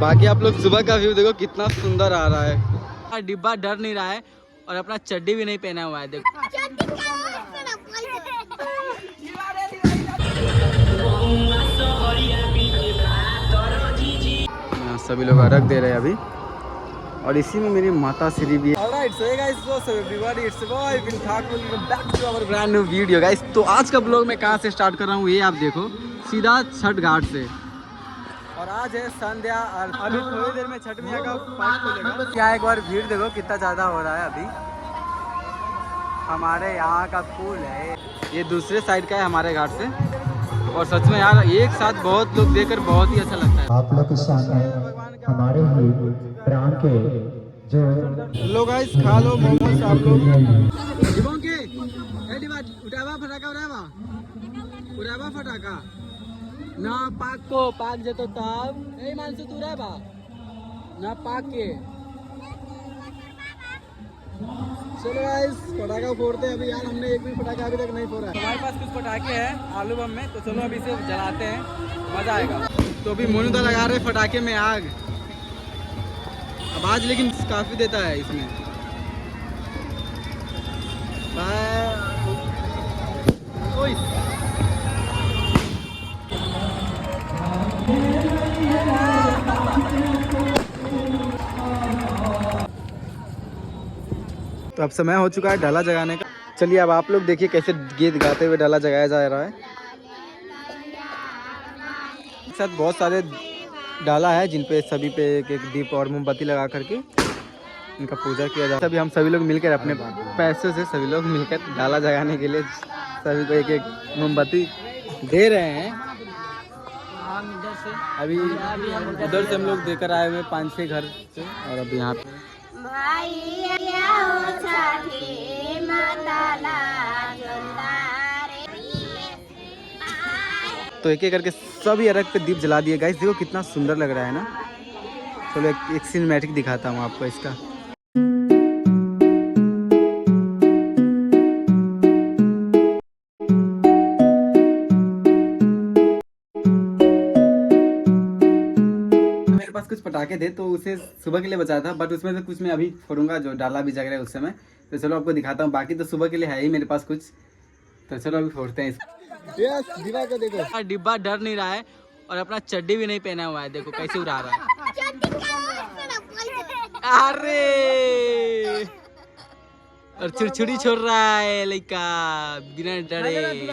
बाकी आप लोग सुबह का व्यू देखो कितना सुंदर आ रहा है। डिब्बा डर नहीं रहा है और अपना चड्डी भी नहीं पहना हुआ है देखो। सभी लोग अर्घ दे रहे हैं अभी और इसी में मेरी माता श्री भी है। Alright, so hey guys, what's up everybody? It's your boy Vin Thakur. Welcome back to our brand new video guys. तो आज का ब्लॉग मैं कहाँ से स्टार्ट कर रहा हूँ ये आप देखो, सीधा छठ घाट से। और आज है संध्या और अभी थोड़ी देर में छठ मैया का पाठ खुलेगा। क्या एक बार भीड़ देखो कितना ज़्यादा हो रहा है अभी। हमारे यहाँ का पुल है ये दूसरे साइड का है हमारे घाट से और सच में यार एक साथ बहुत लोग देखकर बहुत ही अच्छा लगता है। आप लोग के सामने हमारे ही प्राण के जो लोग गाइस खा लो मोमोज आप लोग। उड़ावा फटाका ना पाक को पाक जतो तब नहीं मानसु तू उड़ावा ना पाक के। चलो गाइस पटाखा फोड़ते हैं अभी यार, हमने एक भी पटाखा अभी तक नहीं फोड़ा है। हमारे पास कुछ पटाखे हैं आलू बम में, तो चलो अभी इसे जलाते हैं, मजा आएगा। तो अभी मोनुदा लगा रहे पटाखे में आग। आवाज लेकिन काफी देता है इसमें। तो अब समय हो चुका है डाला जगाने का। चलिए अब आप लोग देखिए कैसे गीत गाते हुए डाला जगाया जा रहा है। साथ बहुत सारे डाला है जिन पे सभी पे एक एक दीप और मोमबत्ती लगा करके इनका पूजा किया जाता है। अभी हम सभी लोग मिलकर अपने पैसों से सभी लोग मिलकर डाला जगाने के लिए सभी को एक एक मोमबत्ती दे रहे हैं। अभी उधर से हम लोग देकर आए हुए 5-6 घर से और अभी यहाँ पे तो एक एक करके सभी अर्घ पे दीप जला दिए गाइस। देखो कितना सुंदर लग रहा है ना। चलो एक सिनेमैटिक दिखाता हूँ आपको इसका। मेरे पास कुछ पटाखे थे तो उसे सुबह के लिए बचाया था, बट उसमें से कुछ मैं अभी फोड़ूंगा जो डाला भी जग रहा है उस समय। तो चलो आपको दिखाता हूँ, बाकी तो सुबह के लिए है ही मेरे पास कुछ। तो चलो अभी फोड़ते हैं इसको। यस, डिब्बा को देखो, डिब्बा डर नहीं रहा है और अपना चड्डी भी नहीं पहना हुआ है। देखो कैसे उड़ा रहा है। अरे और छुरछुरी छोड़ रहा है लड़का बिना डरे।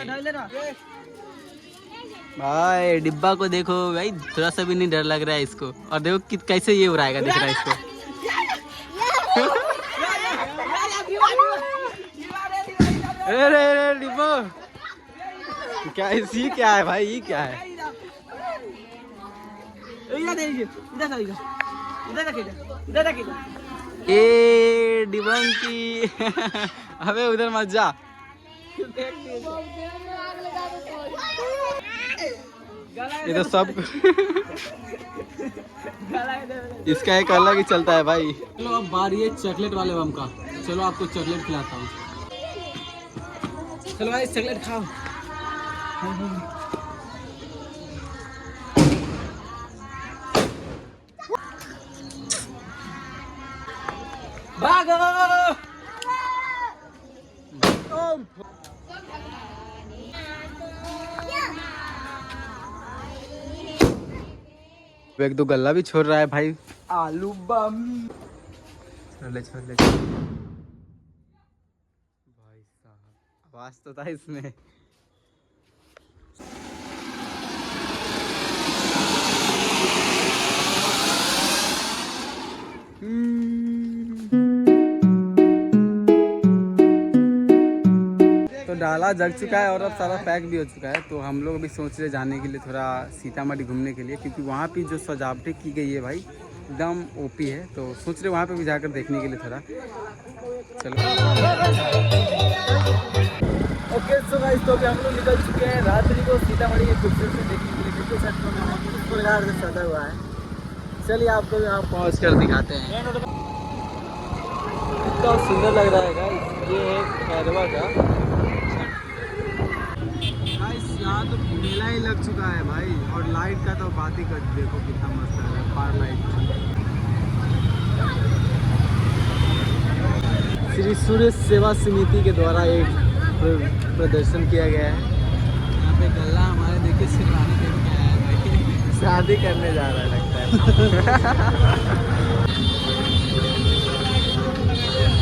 भाई डिब्बा को देखो भाई, थोड़ा सा भी नहीं डर लग रहा है इसको। और देखो कैसे ये उड़ाएगा, दिख रहा है इसको। अरे डिब्बा क्या ये क्या है भाई, ये क्या है? ए डिबंकी अबे उधर मत जा। ये तो सब इसका एक अलग ही चलता है भाई। चलो अब बारी है चॉकलेट वाले बम का। चलो आपको चॉकलेट खिलाता हूँ। चलो भाई चॉकलेट खाओ। भागो। एक दो गल्ला भी छोड़ रहा है भाई। आलू बम छोले छोले भाई साहब, आवाज तो था इसमें। तो डाला जग चुका है और अब सारा पैक भी हो चुका है। तो हम लोग अभी सोच रहे जाने के लिए थोड़ा सीतामढ़ी घूमने के लिए, क्योंकि वहाँ पे जो सजावटें की गई है भाई एकदम ओपी है। तो सोच रहे वहाँ पे भी जाकर देखने के लिए थोड़ा। चलो ओके सो गाइस, तो अभी हम लोग निकल चुके हैं रात्रि को सीतामढ़ी की खूबसूरती देखने के लिए। बिल्कुल छठ किस प्रकार से सजा हुआ है, चलिए आपको यहाँ पहुँच कर दिखाते हैं। इतना सुंदर लग रहा है गाइस। ये है खैरवा का गाइस, यहाँ तो मेला ही लग चुका है भाई। और लाइट का तो बात ही कर, देखो कितना मस्त है पार लाइट। श्री सूर्य सेवा समिति के द्वारा एक प्रदर्शन किया गया है। यहाँ पे गल्ला हमारे देखिए शेरवानी पहन के आया है, शादी करने जा रहा है लगता है।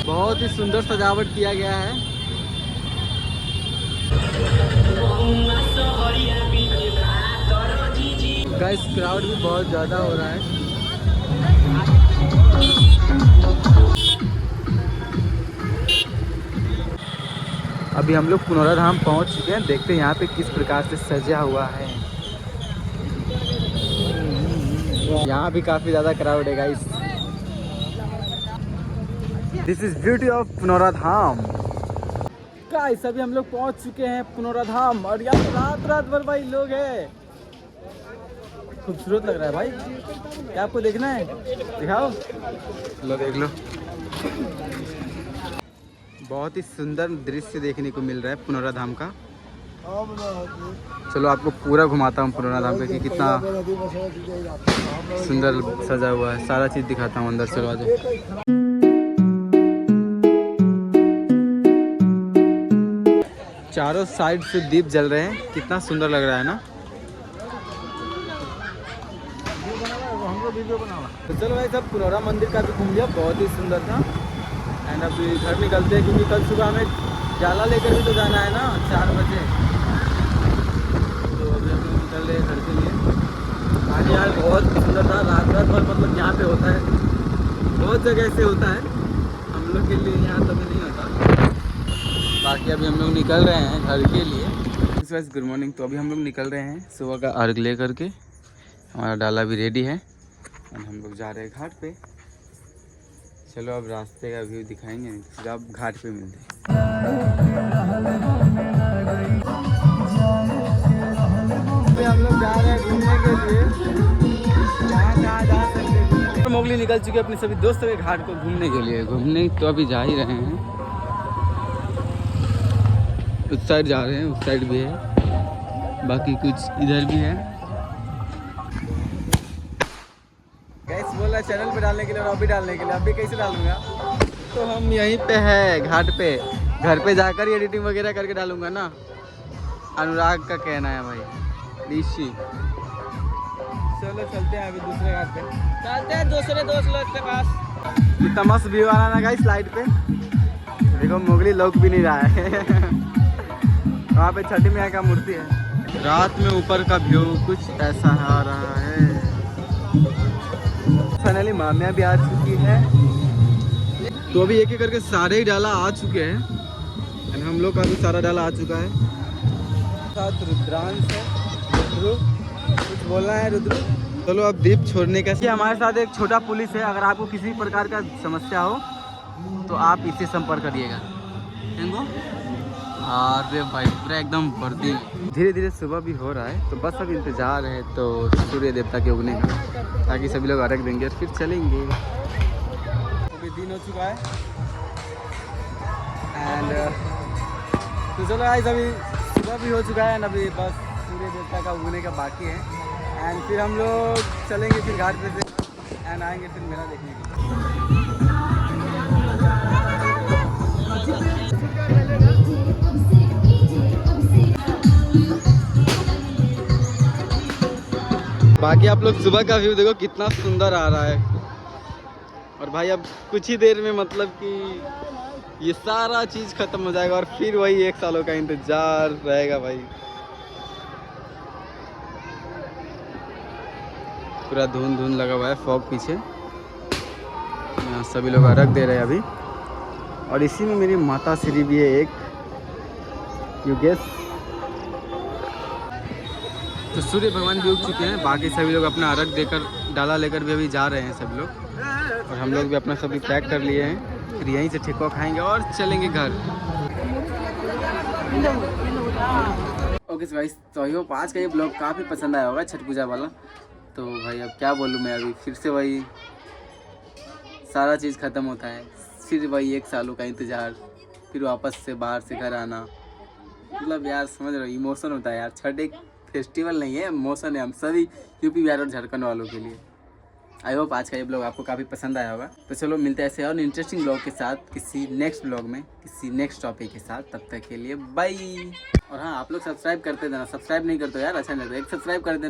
बहुत ही सुंदर सजावट किया गया है। गाइस क्राउड भी बहुत ज़्यादा हो रहा है। अभी हम लोग पुनौरा धाम पहुंच चुके हैं। देखते हैं यहाँ पे किस प्रकार से सजा हुआ है। यहाँ भी काफ़ी ज़्यादा क्राउड है guys. This is beauty of Punaura Dham. Guys अभी हम लोग पहुंच चुके हैं पुनौरा धाम और यहाँ रात भर भाई लोग हैं। खूबसूरत लग रहा है भाई। क्या आपको देखना है? दिखाओ, लो देख लो। बहुत ही सुंदर दृश्य देखने को मिल रहा है पुनौरा धाम का। चलो आपको पूरा घुमाता हूँ पुनौरा धाम पे कि कितना सुंदर सजा हुआ है। सारा चीज़ दिखाता हूँ अंदर। चलो आ जाओ। चारों साइड से दीप जल रहे हैं, कितना सुंदर लग रहा है ना। तो चलो भाई सब पुनौरा मंदिर का भी घूम लिया, बहुत ही सुंदर था। एंड अभी घर निकलते हैं क्योंकि कल सुबह हमें जाला लेकर भी तो जाना है ना 4 बजे। तो अभी हम लोग निकल रहे हैं घर के लिए। आज यार बहुत सुंदर था। रात भर मतलब यहाँ पे होता है, बहुत जगह से होता है। हम लोग के लिए यहाँ तभी नहीं होता। बाकी अभी हम लोग निकल रहे हैं घर के लिए। Good morning. तो अभी हम लोग निकल रहे हैं सुबह का अर्घ ले करके। हमारा डाला भी रेडी है और हम लोग जा रहे हैं घाट पे। चलो अब रास्ते का व्यू दिखाएंगे, नहीं तो सीधा अब घाट पे मिलते हैं। हम लोग जा रहे हैं घूमने के लिए। जहाँ जा सकते हैं। मोगली निकल चुके अपने सभी दोस्तों के घाट को घूमने के लिए। घूमने तो अभी जा ही रहे हैं। उस साइड जा रहे हैं, उस साइड भी है, बाकी कुछ इधर भी है। गैस बोला चैनल पे डालने के लिए और अभी डालने के लिए। अभी कैसे डालूंगा? तो हम यहीं पे है घाट पे। घर पे जाकर ही एडिटिंग वगैरह करके डालूंगा ना। अनुराग का कहना है भाई। ऋषि चलो चलते हैं अभी दूसरे घाट पे। चलते हैं दूसरे दोस्त लोग के पास। कितना मस्त व्यू आ रहा है ना गाइस लाइट पे। देखो मोगली लौक भी नहीं रहा है। वहाँ पे छठी मैया का मूर्ति है। रात में ऊपर का व्यू कुछ ऐसा आ रहा है। फाइनली मामिया भी आ चुकी है। तो अभी एक एक करके सारे ही डाला आ चुके हैं। हम लोग का भी सारा डाला आ चुका है। साथ रुद्रांश है। रुद्रु कुछ बोलना है? रुद्रु चलो अब दीप छोड़ने का। हमारे साथ एक छोटा पुलिस है। अगर आपको किसी प्रकार का समस्या हो तो आप इससे संपर्क करिएगा। अरे भाई पूरा एकदम वर्दी। धीरे धीरे सुबह भी हो रहा है तो बस अब इंतज़ार है तो सूर्य देवता के उगने का, ताकि सभी लोग अर्घ देंगे और फिर चलेंगे। अभी दिन हो चुका है एंड तो चलो गाइस अभी सुबह भी हो चुका है एंड अभी बस सूर्य देवता का उगने का बाकी है। एंड फिर हम लोग चलेंगे फिर घाट पे से एंड आएंगे फिर मेला देखने के लिए। बाकी आप लोग सुबह का व्यू देखो कितना सुंदर आ रहा है। और भाई अब कुछ ही देर में मतलब कि ये सारा चीज़ ख़त्म हो जाएगा और फिर वही 1 सालों का इंतज़ार रहेगा भाई। पूरा धुंध धुंध लगा हुआ है, फॉग पीछे। यहाँ सभी लोग अर्घ दे रहे हैं अभी। और इसी में मेरी माता श्री भी है एक, यू गेस। तो सूर्य भगवान भी उग चुके हैं। बाकी सभी लोग अपना अर्घ देकर डाला लेकर भी अभी जा रहे हैं सब लोग। और हम लोग भी अपना सभी पैक कर लिए हैं। फिर यहीं से ठेकुआ खाएंगे और चलेंगे घर। ओके गाइस, तो आई होप आज का ये ब्लॉग काफ़ी पसंद आया होगा, छठ पूजा वाला। तो भाई अब क्या बोलूँ मैं, अभी फिर से वही सारा चीज़ ख़त्म होता है। फिर वही 1 सालों का इंतज़ार, फिर वापस से बाहर से घर आना, मतलब यार समझ रहे हो, इमोशन होता है यार। छठ एक फेस्टिवल नहीं है, इमोशन है हम सभी यूपी बिहार और झारखंड वालों के लिए। आई होप आज का ये ब्लॉग आपको काफ़ी पसंद आया होगा। तो चलो मिलते हैं ऐसे और इंटरेस्टिंग ब्लॉग के साथ किसी नेक्स्ट ब्लॉग में, किसी नेक्स्ट टॉपिक के साथ। तब तक के लिए बाय। और हाँ, आप लोग सब्सक्राइब करते देना, सब्सक्राइब नहीं करते यार अच्छा नहीं लगता, एक सब्सक्राइब कर देना।